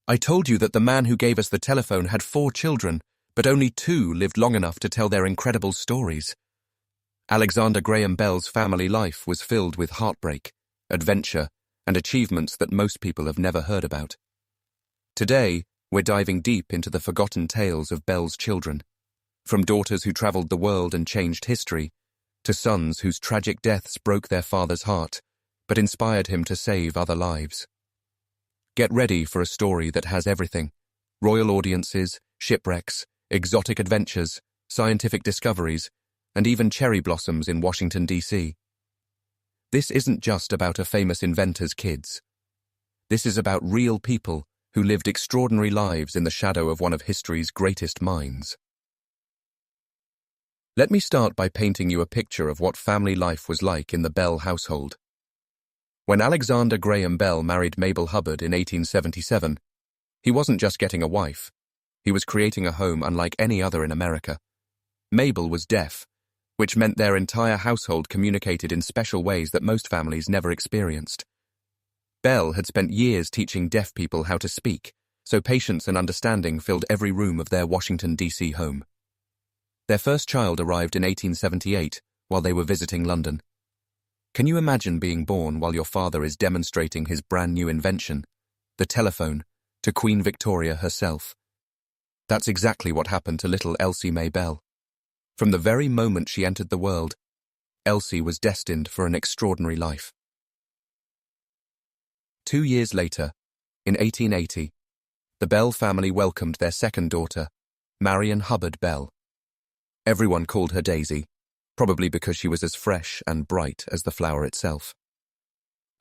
I told you that the man who gave us the telephone had 4 children, but only 2 lived long enough to tell their incredible stories. Alexander Graham Bell's family life was filled with heartbreak, adventure, and achievements that most people have never heard about. Today, we're diving deep into the forgotten tales of Bell's children, from daughters who traveled the world and changed history, to sons whose tragic deaths broke their father's heart, but inspired him to save other lives. Get ready for a story that has everything: royal audiences, shipwrecks, exotic adventures, scientific discoveries, and even cherry blossoms in Washington, D.C. This isn't just about a famous inventor's kids. This is about real people who lived extraordinary lives in the shadow of one of history's greatest minds. Let me start by painting you a picture of what family life was like in the Bell household. When Alexander Graham Bell married Mabel Hubbard in 1877, he wasn't just getting a wife. He was creating a home unlike any other in America. Mabel was deaf, which meant their entire household communicated in special ways that most families never experienced. Bell had spent years teaching deaf people how to speak, so patience and understanding filled every room of their Washington, D.C. home. Their first child arrived in 1878 while they were visiting London. Can you imagine being born while your father is demonstrating his brand new invention, the telephone, to Queen Victoria herself? That's exactly what happened to little Elsie May Bell. From the very moment she entered the world, Elsie was destined for an extraordinary life. 2 years later, in 1880, the Bell family welcomed their second daughter, Marion Hubbard Bell. Everyone called her Daisy, probably because she was as fresh and bright as the flower itself.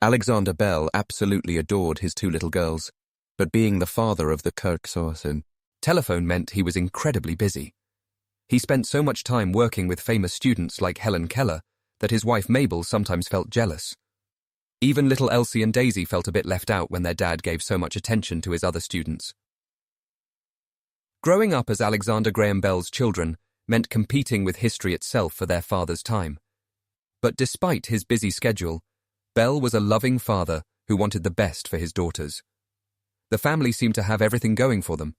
Alexander Bell absolutely adored his 2 little girls, but being the father of the Kirksourcen telephone meant he was incredibly busy. He spent so much time working with famous students like Helen Keller that his wife Mabel sometimes felt jealous. Even little Elsie and Daisy felt a bit left out when their dad gave so much attention to his other students. Growing up as Alexander Graham Bell's children meant competing with history itself for their father's time. But despite his busy schedule, Bell was a loving father who wanted the best for his daughters. The family seemed to have everything going for them: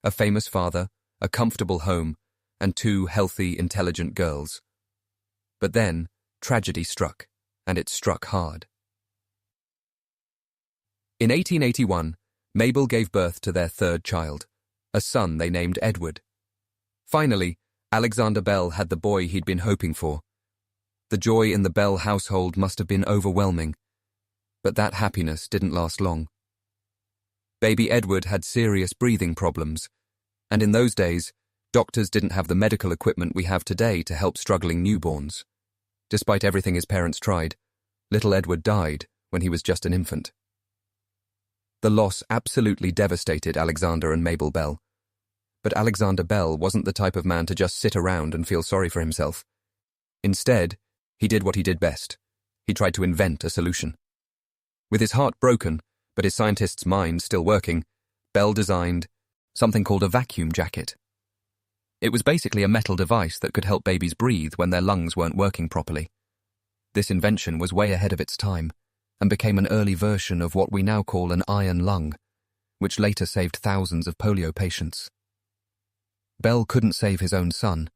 a famous father, a comfortable home, and 2 healthy, intelligent girls. But then, tragedy struck, and it struck hard. In 1881, Mabel gave birth to their 3rd child, a son they named Edward. Finally, Alexander Bell had the boy he'd been hoping for. The joy in the Bell household must have been overwhelming, but that happiness didn't last long. Baby Edward had serious breathing problems, and in those days, doctors didn't have the medical equipment we have today to help struggling newborns. Despite everything his parents tried, little Edward died when he was just an infant. The loss absolutely devastated Alexander and Mabel Bell. But Alexander Bell wasn't the type of man to just sit around and feel sorry for himself. Instead, he did what he did best. He tried to invent a solution. With his heart broken, but his scientist's mind still working, Bell designed something called a vacuum jacket. It was basically a metal device that could help babies breathe when their lungs weren't working properly. This invention was way ahead of its time and became an early version of what we now call an iron lung, which later saved thousands of polio patients. Bell couldn't save his own son,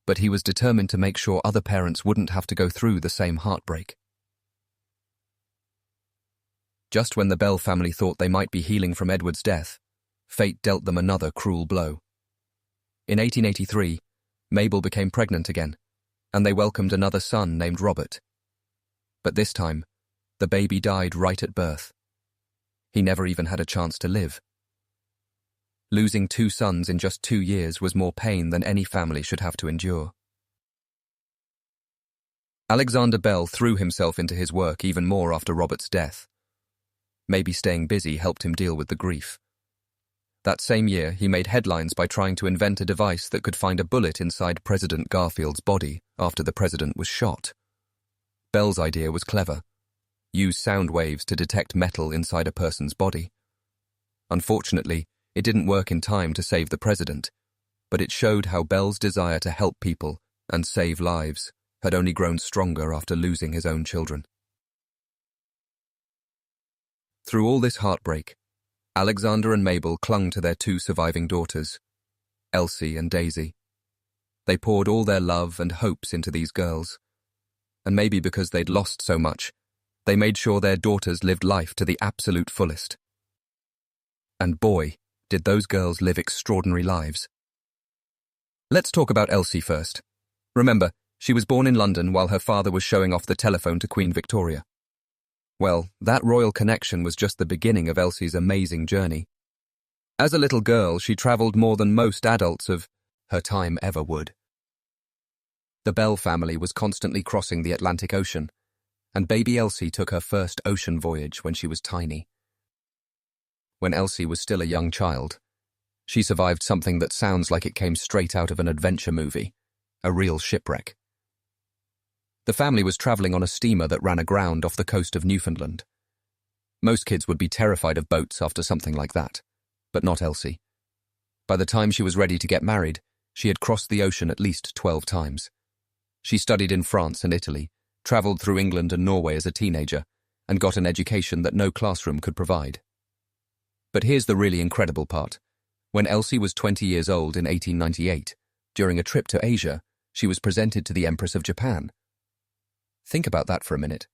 but he was determined to make sure other parents wouldn't have to go through the same heartbreak. Just when the Bell family thought they might be healing from Edward's death, fate dealt them another cruel blow. In 1883, Mabel became pregnant again, and they welcomed another son named Robert. But this time, the baby died right at birth. He never even had a chance to live. Losing 2 sons in just 2 years was more pain than any family should have to endure. Alexander Bell threw himself into his work even more after Robert's death. Maybe staying busy helped him deal with the grief. That same year, he made headlines by trying to invent a device that could find a bullet inside President Garfield's body after the president was shot. Bell's idea was clever: use sound waves to detect metal inside a person's body. Unfortunately, it didn't work in time to save the president, but it showed how Bell's desire to help people and save lives had only grown stronger after losing his own children. Through all this heartbreak, Alexander and Mabel clung to their two surviving daughters, Elsie and Daisy. They poured all their love and hopes into these girls. And maybe because they'd lost so much, they made sure their daughters lived life to the absolute fullest. And boy, did those girls live extraordinary lives. Let's talk about Elsie first. Remember, she was born in London while her father was showing off the telephone to Queen Victoria. Well, that royal connection was just the beginning of Elsie's amazing journey. As a little girl, she travelled more than most adults of her time ever would. The Bell family was constantly crossing the Atlantic Ocean, and baby Elsie took her first ocean voyage when she was tiny. When Elsie was still a young child, she survived something that sounds like it came straight out of an adventure movie, a real shipwreck. The family was travelling on a steamer that ran aground off the coast of Newfoundland. Most kids would be terrified of boats after something like that, but not Elsie. By the time she was ready to get married, she had crossed the ocean at least 12 times. She studied in France and Italy, travelled through England and Norway as a teenager, and got an education that no classroom could provide. But here's the really incredible part. When Elsie was 20 years old in 1898, during a trip to Asia, she was presented to the Empress of Japan. Think about that for a minute.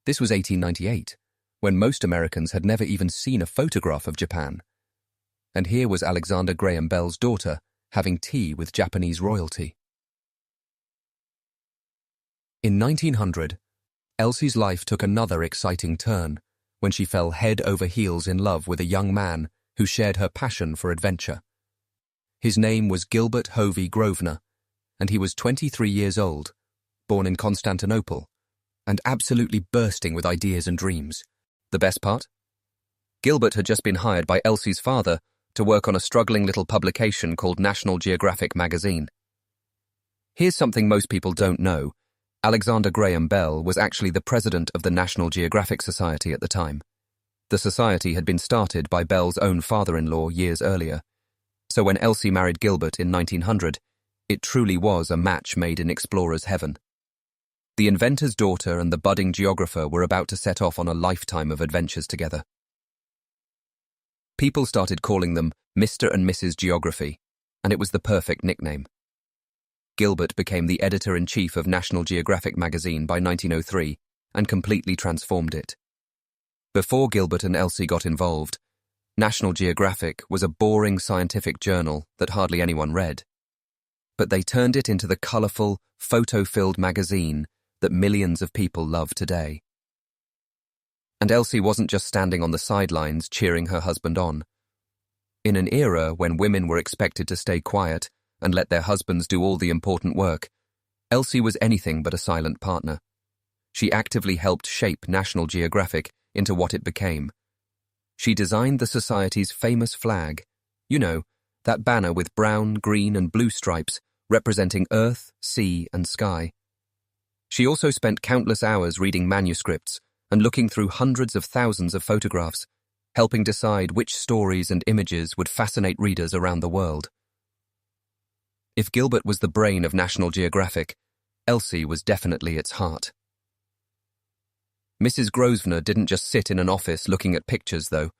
This was 1898, when most Americans had never even seen a photograph of Japan. And here was Alexander Graham Bell's daughter having tea with Japanese royalty. In 1900, Elsie's life took another exciting turn when she fell head over heels in love with a young man who shared her passion for adventure. His name was Gilbert Hovey Grosvenor, and he was 23 years old, born in Constantinople, and absolutely bursting with ideas and dreams. The best part? Gilbert had just been hired by Elsie's father to work on a struggling little publication called National Geographic magazine. Here's something most people don't know. Alexander Graham Bell was actually the president of the National Geographic Society at the time. The society had been started by Bell's own father-in-law years earlier. So when Elsie married Gilbert in 1900, it truly was a match made in explorer's heaven. The inventor's daughter and the budding geographer were about to set off on a lifetime of adventures together. People started calling them Mr. and Mrs. Geography, and it was the perfect nickname. Gilbert became the editor-in-chief of National Geographic magazine by 1903 and completely transformed it. Before Gilbert and Elsie got involved, National Geographic was a boring scientific journal that hardly anyone read. But they turned it into the colourful, photo-filled magazine that millions of people love today. And Elsie wasn't just standing on the sidelines cheering her husband on. In an era when women were expected to stay quiet and let their husbands do all the important work, Elsie was anything but a silent partner. She actively helped shape National Geographic into what it became. She designed the Society's famous flag, you know, that banner with brown, green and blue stripes representing earth, sea and sky. She also spent countless hours reading manuscripts and looking through hundreds of thousands of photographs, helping decide which stories and images would fascinate readers around the world. If Gilbert was the brain of National Geographic, Elsie was definitely its heart. Mrs. Grosvenor didn't just sit in an office looking at pictures, though.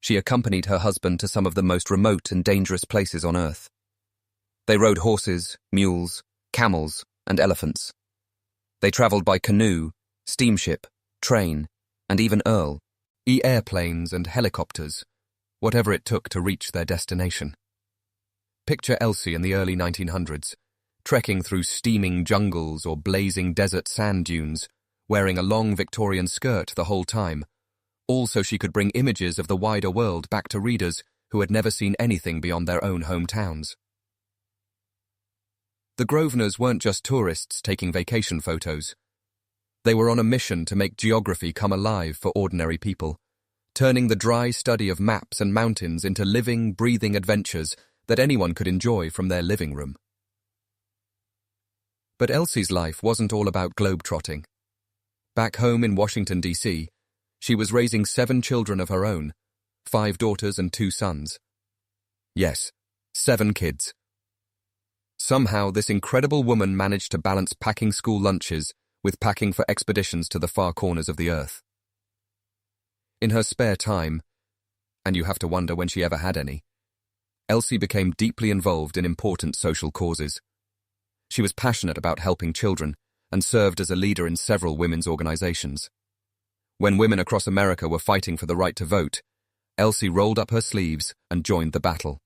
She accompanied her husband to some of the most remote and dangerous places on Earth. They rode horses, mules, camels, and elephants. They travelled by canoe, steamship, train, and even airplanes and helicopters, whatever it took to reach their destination. Picture Elsie in the early 1900s, trekking through steaming jungles or blazing desert sand dunes, wearing a long Victorian skirt the whole time, all so she could bring images of the wider world back to readers who had never seen anything beyond their own hometowns. The Grosvenors weren't just tourists taking vacation photos. They were on a mission to make geography come alive for ordinary people, turning the dry study of maps and mountains into living, breathing adventures that anyone could enjoy from their living room. But Elsie's life wasn't all about globe-trotting. Back home in Washington, D.C., she was raising 7 children of her own, 5 daughters and 2 sons. Yes, 7 kids. Somehow, this incredible woman managed to balance packing school lunches with packing for expeditions to the far corners of the Earth. In her spare time, and you have to wonder when she ever had any. Elsie became deeply involved in important social causes. She was passionate about helping children and served as a leader in several women's organizations. When women across America were fighting for the right to vote, Elsie rolled up her sleeves and joined the battle.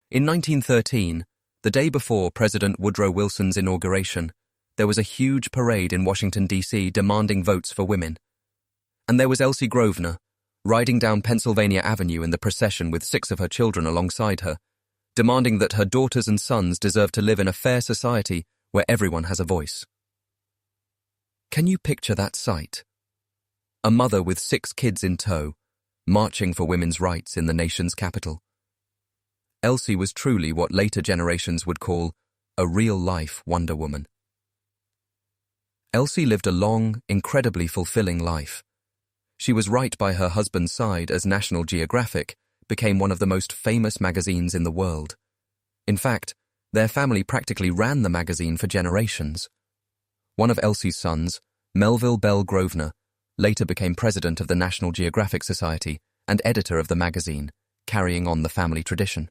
In 1913, the day before President Woodrow Wilson's inauguration, there was a huge parade in Washington, D.C. demanding votes for women. And there was Elsie Grosvenor, riding down Pennsylvania Avenue in the procession with 6 of her children alongside her, demanding that her daughters and sons deserve to live in a fair society where everyone has a voice. Can you picture that sight? A mother with 6 kids in tow, marching for women's rights in the nation's capital. Elsie was truly what later generations would call a real-life Wonder Woman. Elsie lived a long, incredibly fulfilling life. She was right by her husband's side as National Geographic became one of the most famous magazines in the world. In fact, their family practically ran the magazine for generations. One of Elsie's sons, Melville Bell Grosvenor, later became president of the National Geographic Society and editor of the magazine, carrying on the family tradition.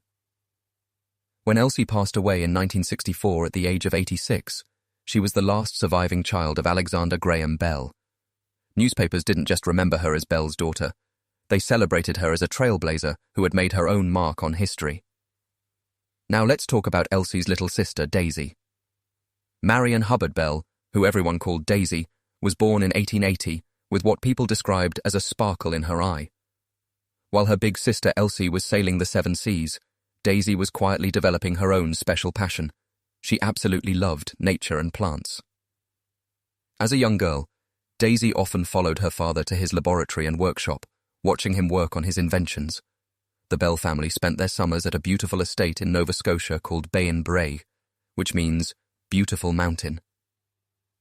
When Elsie passed away in 1964 at the age of 86, she was the last surviving child of Alexander Graham Bell. Newspapers didn't just remember her as Bell's daughter. They celebrated her as a trailblazer who had made her own mark on history. Now let's talk about Elsie's little sister, Daisy. Marion Hubbard Bell, who everyone called Daisy, was born in 1880 with what people described as a sparkle in her eye. While her big sister Elsie was sailing the 7 seas, Daisy was quietly developing her own special passion. She absolutely loved nature and plants. As a young girl, Daisy often followed her father to his laboratory and workshop, watching him work on his inventions. The Bell family spent their summers at a beautiful estate in Nova Scotia called Bain Bray, which means beautiful mountain.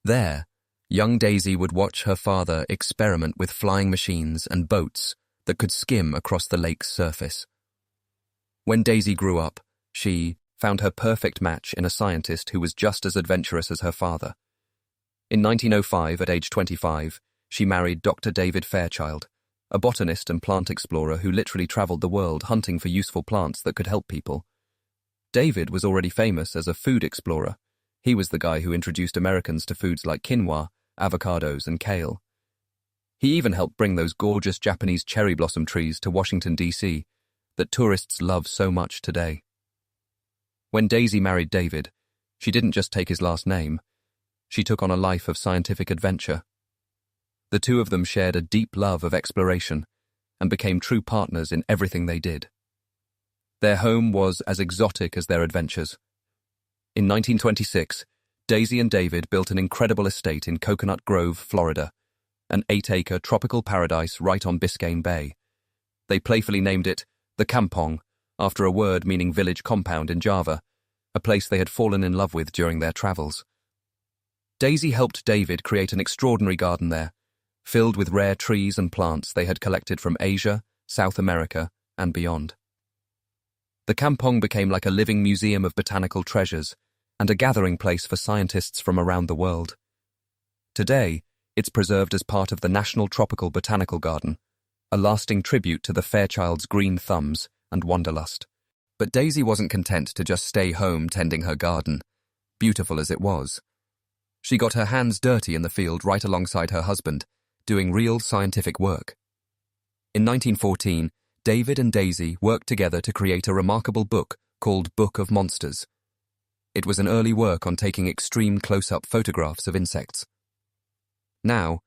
There, young Daisy would watch her father experiment with flying machines and boats that could skim across the lake's surface. When Daisy grew up, she found her perfect match in a scientist who was just as adventurous as her father. In 1905, at age 25, she married Dr. David Fairchild, a botanist and plant explorer who literally traveled the world hunting for useful plants that could help people. David was already famous as a food explorer. He was the guy who introduced Americans to foods like quinoa, avocados, and kale. He even helped bring those gorgeous Japanese cherry blossom trees to Washington, D.C., that tourists love so much today. When Daisy married David, she didn't just take his last name. She took on a life of scientific adventure. The two of them shared a deep love of exploration and became true partners in everything they did. Their home was as exotic as their adventures. In 1926, Daisy and David built an incredible estate in Coconut Grove, Florida, an 8-acre tropical paradise right on Biscayne Bay. They playfully named it the Kampong, after a word meaning village compound in Java, a place they had fallen in love with during their travels. Daisy helped David create an extraordinary garden there, filled with rare trees and plants they had collected from Asia, South America, and beyond. The Kampong became like a living museum of botanical treasures and a gathering place for scientists from around the world. Today, it's preserved as part of the National Tropical Botanical Garden, a lasting tribute to the Fairchild's green thumbs and wanderlust. But Daisy wasn't content to just stay home tending her garden, beautiful as it was. She got her hands dirty in the field right alongside her husband, doing real scientific work. In 1914, David and Daisy worked together to create a remarkable book called Book of Monsters. It was an early work on taking extreme close-up photographs of insects. Now,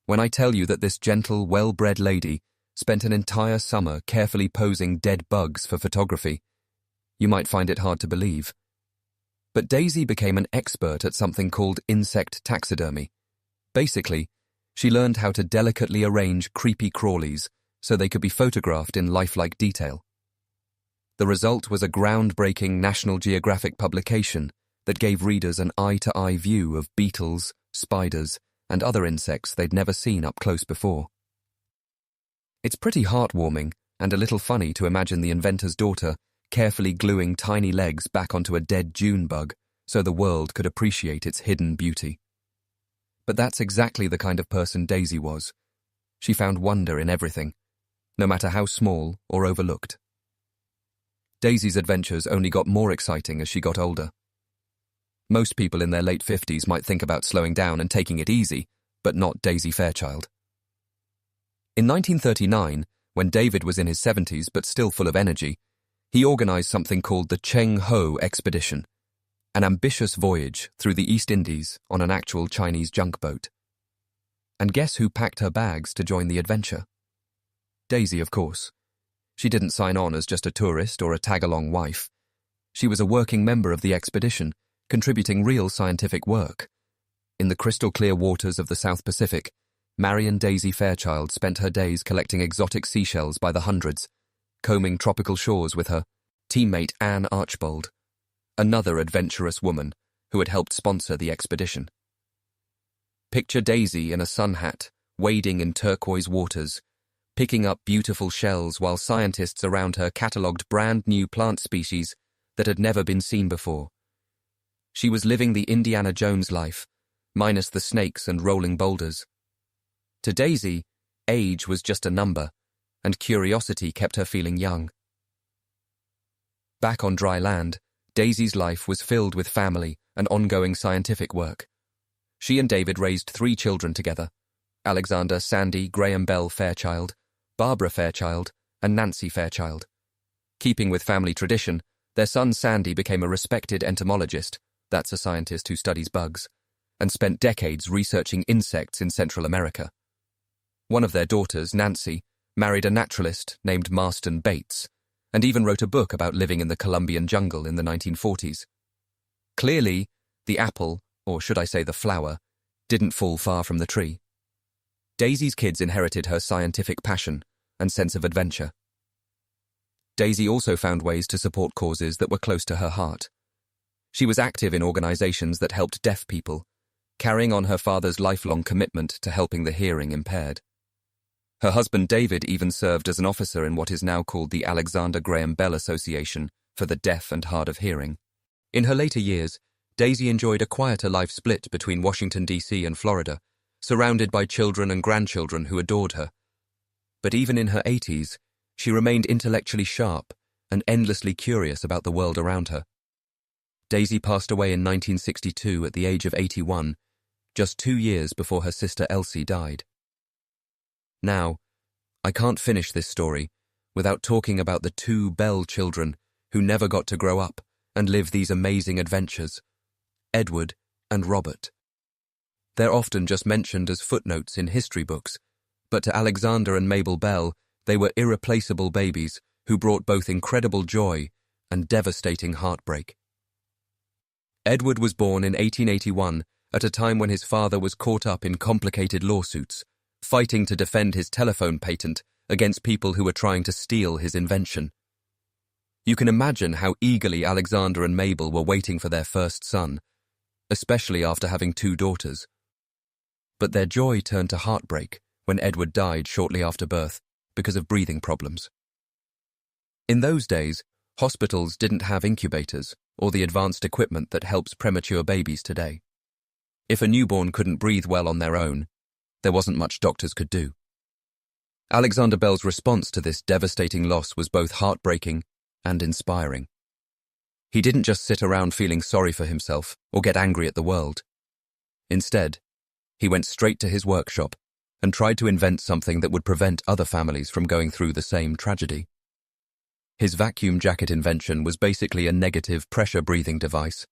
when I tell you that this gentle, well-bred lady spent an entire summer carefully posing dead bugs for photography, you might find it hard to believe. But Daisy became an expert at something called insect taxidermy. Basically, she learned how to delicately arrange creepy crawlies so they could be photographed in lifelike detail. The result was a groundbreaking National Geographic publication that gave readers an eye-to-eye view of beetles, spiders, and other insects they'd never seen up close before. It's pretty heartwarming and a little funny to imagine the inventor's daughter carefully gluing tiny legs back onto a dead June bug so the world could appreciate its hidden beauty. But that's exactly the kind of person Daisy was. She found wonder in everything. no matter how small or overlooked. Daisy's adventures only got more exciting as she got older. Most people in their late 50s might think about slowing down and taking it easy, but not Daisy Fairchild. In 1939, when David was in his 70s but still full of energy, he organized something called the Cheng Ho Expedition, an ambitious voyage through the East Indies on an actual Chinese junk boat. And guess who packed her bags to join the adventure? Daisy, of course. She didn't sign on as just a tourist or a tag-along wife. She was a working member of the expedition, contributing real scientific work. In the crystal-clear waters of the South Pacific, Marion Daisy Fairchild spent her days collecting exotic seashells by the hundreds, combing tropical shores with her teammate Anne Archbold, another adventurous woman who had helped sponsor the expedition. Picture Daisy in a sun hat, wading in turquoise waters, picking up beautiful shells while scientists around her catalogued brand-new plant species that had never been seen before. She was living the Indiana Jones life, minus the snakes and rolling boulders. To Daisy, age was just a number, and curiosity kept her feeling young. Back on dry land, Daisy's life was filled with family and ongoing scientific work. She and David raised 3 children together: Alexander Sandy Graham Bell Fairchild, Barbara Fairchild, and Nancy Fairchild. Keeping with family tradition, their son Sandy became a respected entomologist, that's a scientist who studies bugs, and spent decades researching insects in Central America. One of their daughters, Nancy, married a naturalist named Marston Bates, and even wrote a book about living in the Colombian jungle in the 1940s. Clearly, the apple, or should I say the flower, didn't fall far from the tree. Daisy's kids inherited her scientific passion and sense of adventure. Daisy also found ways to support causes that were close to her heart. She was active in organizations that helped deaf people, carrying on her father's lifelong commitment to helping the hearing impaired. Her husband David even served as an officer in what is now called the Alexander Graham Bell Association for the Deaf and Hard of Hearing. In her later years, Daisy enjoyed a quieter life split between Washington, D.C. and Florida, surrounded by children and grandchildren who adored her. But even in her 80s, she remained intellectually sharp and endlessly curious about the world around her. Daisy passed away in 1962 at the age of 81, just 2 years before her sister Elsie died. Now, I can't finish this story without talking about the 2 Bell children who never got to grow up and live these amazing adventures, Edward and Robert. They're often just mentioned as footnotes in history books, but to Alexander and Mabel Bell, they were irreplaceable babies who brought both incredible joy and devastating heartbreak. Edward was born in 1881 at a time when his father was caught up in complicated lawsuits, fighting to defend his telephone patent against people who were trying to steal his invention. You can imagine how eagerly Alexander and Mabel were waiting for their first son, especially after having 2 daughters. But their joy turned to heartbreak when Edward died shortly after birth because of breathing problems. In those days, hospitals didn't have incubators or the advanced equipment that helps premature babies today. If a newborn couldn't breathe well on their own, there wasn't much doctors could do. Alexander Bell's response to this devastating loss was both heartbreaking and inspiring. He didn't just sit around feeling sorry for himself or get angry at the world. Instead, he went straight to his workshop and tried to invent something that would prevent other families from going through the same tragedy. His vacuum jacket invention was basically a negative pressure breathing device,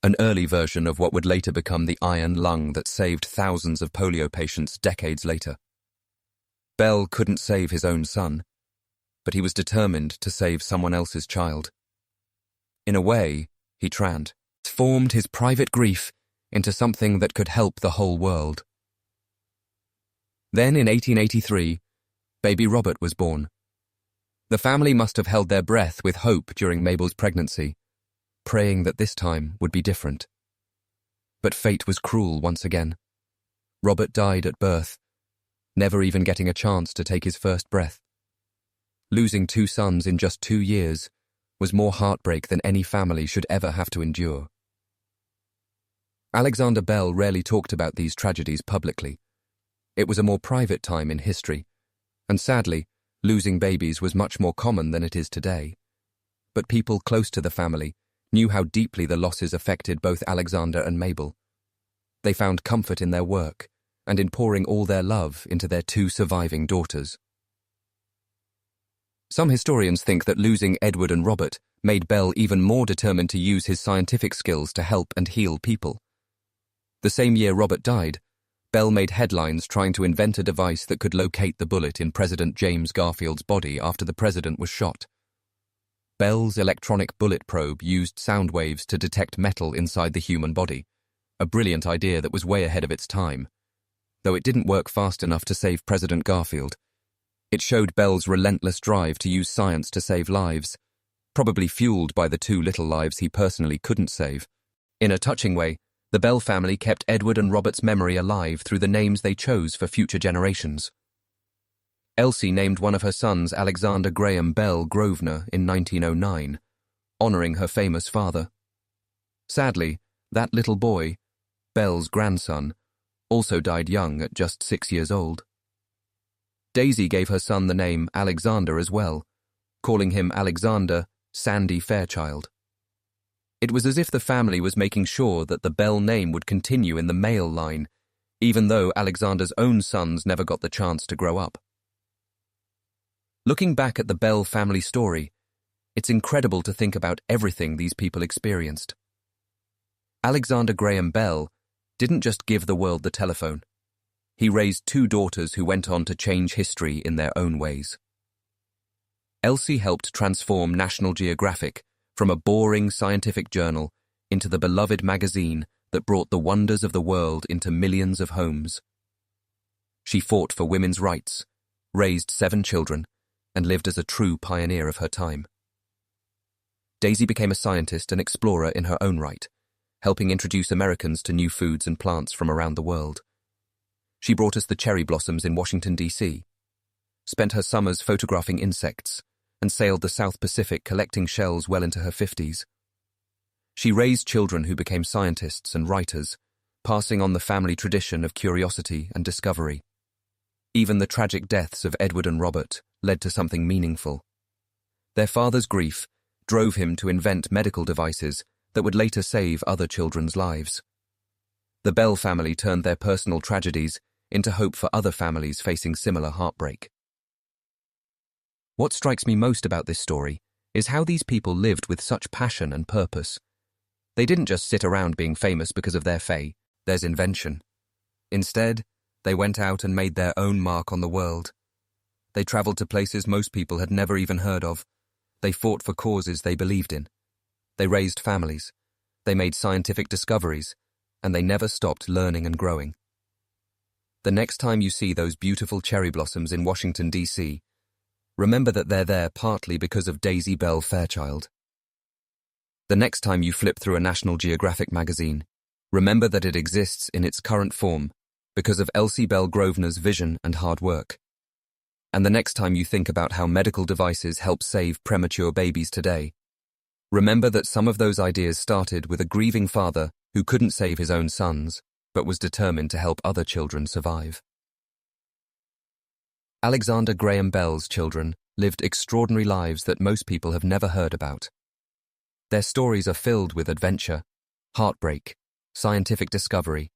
an early version of what would later become the iron lung that saved thousands of polio patients decades later. Bell couldn't save his own son, but he was determined to save someone else's child. In a way, he transformed his private grief into something that could help the whole world. Then in 1883, baby Robert was born. The family must have held their breath with hope during Mabel's pregnancy, praying that this time would be different. But fate was cruel once again. Robert died at birth, never even getting a chance to take his first breath. Losing 2 sons in just 2 years was more heartbreak than any family should ever have to endure. Alexander Bell rarely talked about these tragedies publicly. It was a more private time in history, and sadly, Losing babies was much more common than it is today. But people close to the family knew how deeply the losses affected both Alexander and Mabel. They found comfort in their work and in pouring all their love into their two surviving daughters. Some historians think that losing Edward and Robert made Bell even more determined to use his scientific skills to help and heal people. The same year Robert died, Bell made headlines trying to invent a device that could locate the bullet in President James Garfield's body after the president was shot. Bell's electronic bullet probe used sound waves to detect metal inside the human body, a brilliant idea that was way ahead of its time. Though it didn't work fast enough to save President Garfield, it showed Bell's relentless drive to use science to save lives, probably fueled by the two little lives he personally couldn't save. In a touching way, the Bell family kept Edward and Robert's memory alive through the names they chose for future generations. Elsie named one of her sons Alexander Graham Bell Grosvenor in 1909, honouring her famous father. Sadly, that little boy, Bell's grandson, also died young at just 6 years old. Daisy gave her son the name Alexander as well, calling him Alexander Sandy Fairchild. It was as if the family was making sure that the Bell name would continue in the male line, even though Alexander's own sons never got the chance to grow up. Looking back at the Bell family story, it's incredible to think about everything these people experienced. Alexander Graham Bell didn't just give the world the telephone. He raised two daughters who went on to change history in their own ways. Elsie helped transform National Geographic from a boring scientific journal into the beloved magazine that brought the wonders of the world into millions of homes. She fought for women's rights, raised 7 children, and lived as a true pioneer of her time. Daisy became a scientist and explorer in her own right, helping introduce Americans to new foods and plants from around the world. She brought us the cherry blossoms in Washington, D.C., spent her summers photographing insects, and sailed the South Pacific collecting shells well into her 50s. She raised children who became scientists and writers, passing on the family tradition of curiosity and discovery. Even the tragic deaths of Edward and Robert led to something meaningful. Their father's grief drove him to invent medical devices that would later save other children's lives. The Bell family turned their personal tragedies into hope for other families facing similar heartbreak. What strikes me most about this story is how these people lived with such passion and purpose. They didn't just sit around being famous because of their their invention. Instead, they went out and made their own mark on the world. They traveled to places most people had never even heard of. They fought for causes they believed in. They raised families. They made scientific discoveries, and they never stopped learning and growing. The next time you see those beautiful cherry blossoms in Washington, D.C., remember that they're there partly because of Daisy Bell Fairchild. The next time you flip through a National Geographic magazine, remember that it exists in its current form because of Elsie Bell Grosvenor's vision and hard work. And the next time you think about how medical devices help save premature babies today, remember that some of those ideas started with a grieving father who couldn't save his own sons, but was determined to help other children survive. Alexander Graham Bell's children lived extraordinary lives that most people have never heard about. Their stories are filled with adventure, heartbreak, scientific discovery,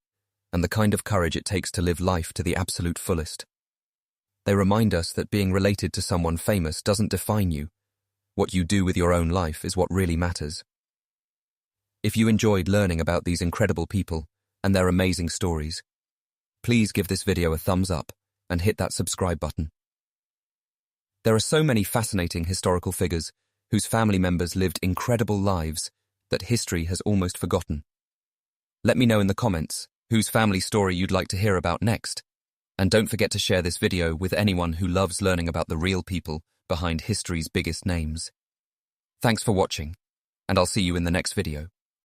and the kind of courage it takes to live life to the absolute fullest. They remind us that being related to someone famous doesn't define you. What you do with your own life is what really matters. If you enjoyed learning about these incredible people and their amazing stories, please give this video a thumbs up and hit that subscribe button. There are so many fascinating historical figures whose family members lived incredible lives that history has almost forgotten. Let me know in the comments whose family story you'd like to hear about next. And don't forget to share this video with anyone who loves learning about the real people behind history's biggest names. Thanks for watching, and I'll see you in the next video.